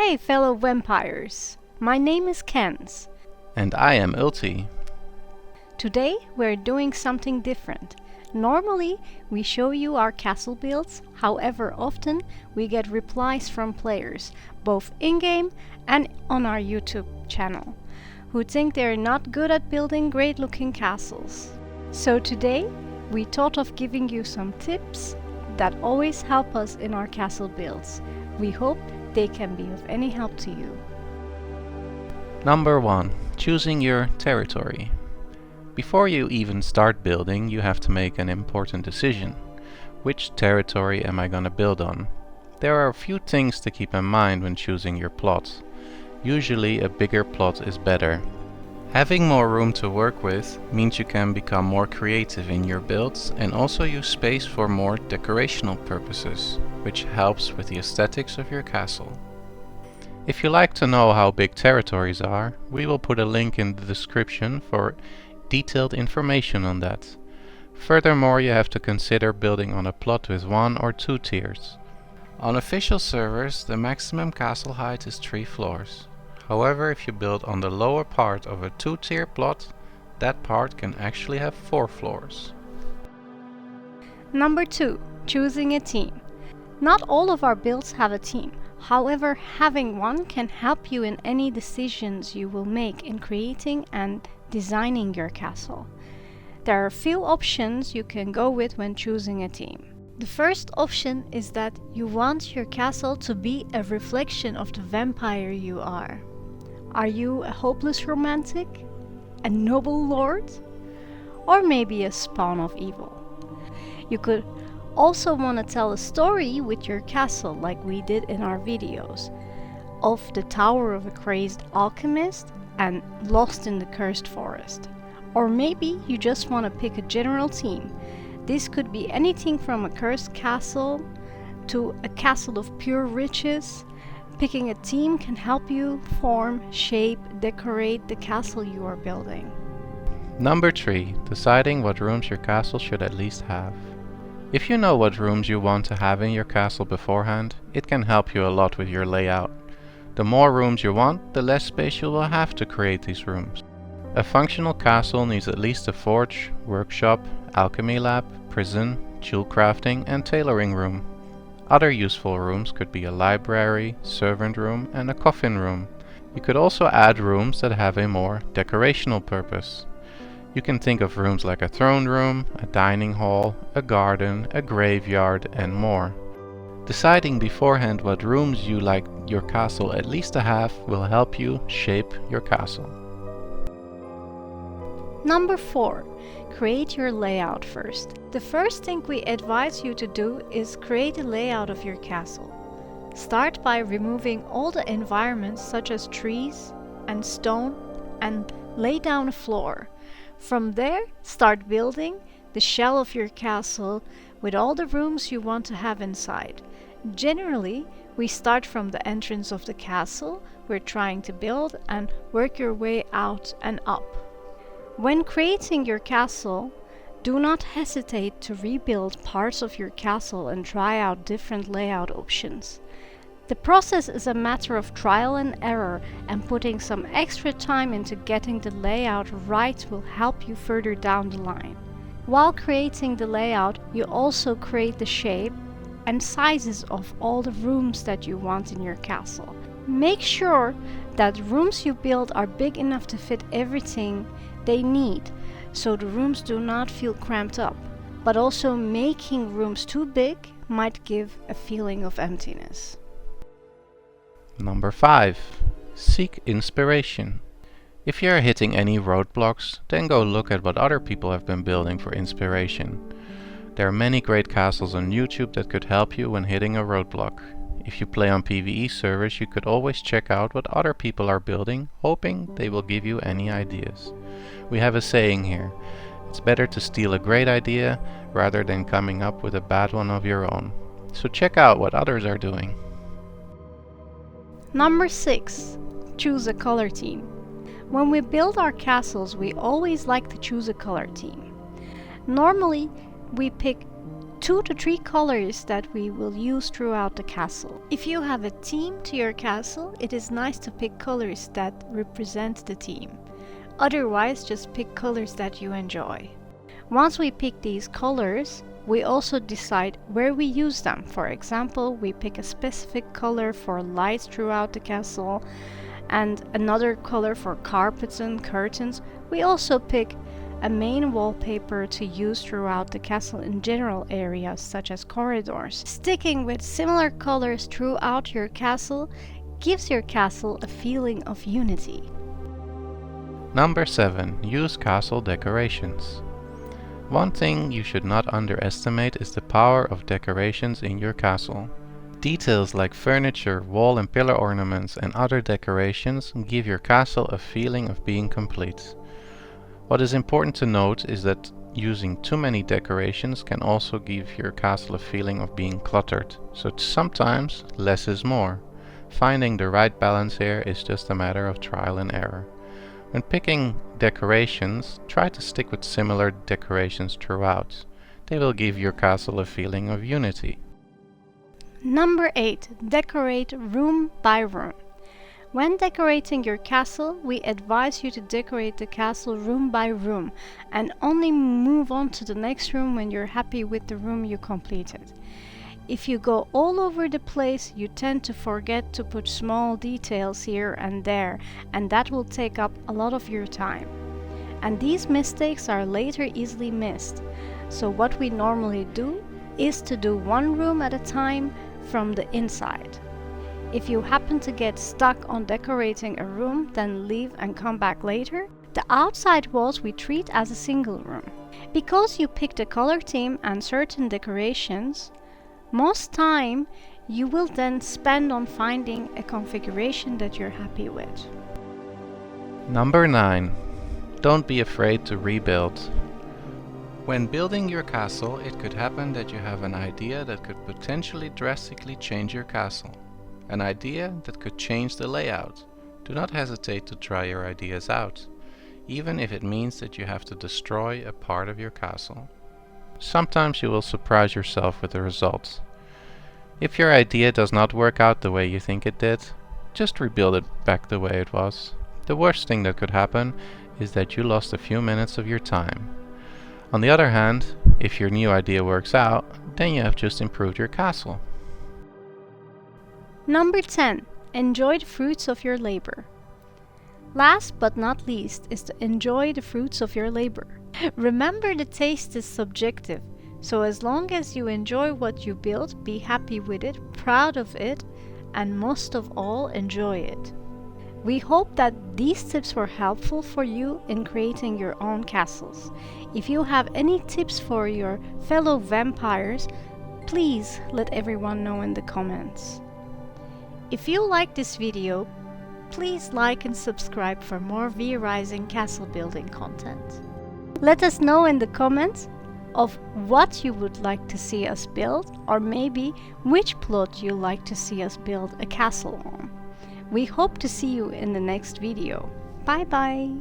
Hey fellow vampires, my name is Kens. And I am Ulti. Today we're doing something different. Normally we show you our castle builds, however often we get replies from players, both in-game and on our YouTube channel, who think they're not good at building great looking castles. So today we thought of giving you some tips that always help us in our castle builds. We hope they can be of any help to you. Number 1. Choosing your territory. Before you even start building, you have to make an important decision. Which territory am I gonna build on? There are a few things to keep in mind when choosing your plot. Usually a bigger plot is better. Having more room to work with means you can become more creative in your builds and also use space for more decorational purposes, which helps with the aesthetics of your castle. If you like to know how big territories are, we will put a link in the description for detailed information on that. Furthermore, you have to consider building on a plot with 1 or 2 tiers. On official servers, the maximum castle height is 3 floors. However, if you build on the lower part of a 2-tier plot, that part can actually have 4 floors. Number 2. Choosing a team. Not all of our builds have a team. However, having one can help you in any decisions you will make in creating and designing your castle. There are a few options you can go with when choosing a team. The first option is that you want your castle to be a reflection of the vampire you are. Are you a hopeless romantic? A noble lord? Or maybe a spawn of evil? You could also want to tell a story with your castle like we did in our videos, of the tower of a crazed alchemist and lost in the cursed forest. Or maybe you just want to pick a general theme. This could be anything from a cursed castle to a castle of pure riches. Picking a theme can help you form, shape, decorate the castle you are building. Number 3. Deciding what rooms your castle should at least have. If you know what rooms you want to have in your castle beforehand, it can help you a lot with your layout. The more rooms you want, the less space you will have to create these rooms. A functional castle needs at least a forge, workshop, alchemy lab, prison, jewel crafting and tailoring room. Other useful rooms could be a library, servant room and a coffin room. You could also add rooms that have a more decorational purpose. You can think of rooms like a throne room, a dining hall, a garden, a graveyard and more. Deciding beforehand what rooms you like your castle at least to have will help you shape your castle. Number 4. Create your layout first. The first thing we advise you to do is create a layout of your castle. Start by removing all the environments such as trees and stone and lay down a floor. From there, start building the shell of your castle with all the rooms you want to have inside. Generally, we start from the entrance of the castle we're trying to build and work your way out and up. When creating your castle, do not hesitate to rebuild parts of your castle and try out different layout options. The process is a matter of trial and error, and putting some extra time into getting the layout right will help you further down the line. While creating the layout, you also create the shape and sizes of all the rooms that you want in your castle. Make sure that rooms you build are big enough to fit everything they need, so the rooms do not feel cramped up. But also making rooms too big might give a feeling of emptiness. Number 5. Seek inspiration. If you are hitting any roadblocks, then go look at what other people have been building for inspiration. There are many great castles on YouTube that could help you when hitting a roadblock. If you play on PvE servers, you could always check out what other people are building, hoping they will give you any ideas. We have a saying here: it's better to steal a great idea rather than coming up with a bad one of your own. So check out what others are doing. Number 6. Choose a color theme. When we build our castles, we always like to choose a color theme. Normally, we pick 2 to 3 colors that we will use throughout the castle. If you have a theme to your castle, it is nice to pick colors that represent the theme. Otherwise, just pick colors that you enjoy. Once we pick these colors, we also decide where we use them. For example, we pick a specific color for lights throughout the castle and another color for carpets and curtains. We also pick a main wallpaper to use throughout the castle in general areas such as corridors. Sticking with similar colors throughout your castle gives your castle a feeling of unity. Number 7. Use castle decorations. One thing you should not underestimate is the power of decorations in your castle. Details like furniture, wall and pillar ornaments and other decorations give your castle a feeling of being complete. What is important to note is that using too many decorations can also give your castle a feeling of being cluttered, so sometimes less is more. Finding the right balance here is just a matter of trial and error. When picking decorations, try to stick with similar decorations throughout. They will give your castle a feeling of unity. Number 8. Decorate room by room. When decorating your castle, we advise you to decorate the castle room by room and only move on to the next room when you're happy with the room you completed. If you go all over the place, you tend to forget to put small details here and there, and that will take up a lot of your time. And these mistakes are later easily missed. So what we normally do is to do one room at a time from the inside. If you happen to get stuck on decorating a room, then leave and come back later. The outside walls we treat as a single room. Because you picked a color theme and certain decorations, most time you will then spend on finding a configuration that you're happy with. Number 9. Don't be afraid to rebuild. When building your castle, it could happen that you have an idea that could potentially drastically change your castle. An idea that could change the layout. Do not hesitate to try your ideas out, even if it means that you have to destroy a part of your castle. Sometimes you will surprise yourself with the results. If your idea does not work out the way you think it did, just rebuild it back the way it was. The worst thing that could happen is that you lost a few minutes of your time. On the other hand, if your new idea works out, then you have just improved your castle. Number 10. Enjoy the fruits of your labor. Last but not least is to enjoy the fruits of your labor. Remember, the taste is subjective, so as long as you enjoy what you build, be happy with it, proud of it, and most of all, enjoy it. We hope that these tips were helpful for you in creating your own castles. If you have any tips for your fellow vampires, please let everyone know in the comments. If you like this video, please like and subscribe for more V-Rising castle building content. Let us know in the comments of what you would like to see us build, or maybe which plot you like to see us build a castle on. We hope to see you in the next video. Bye bye!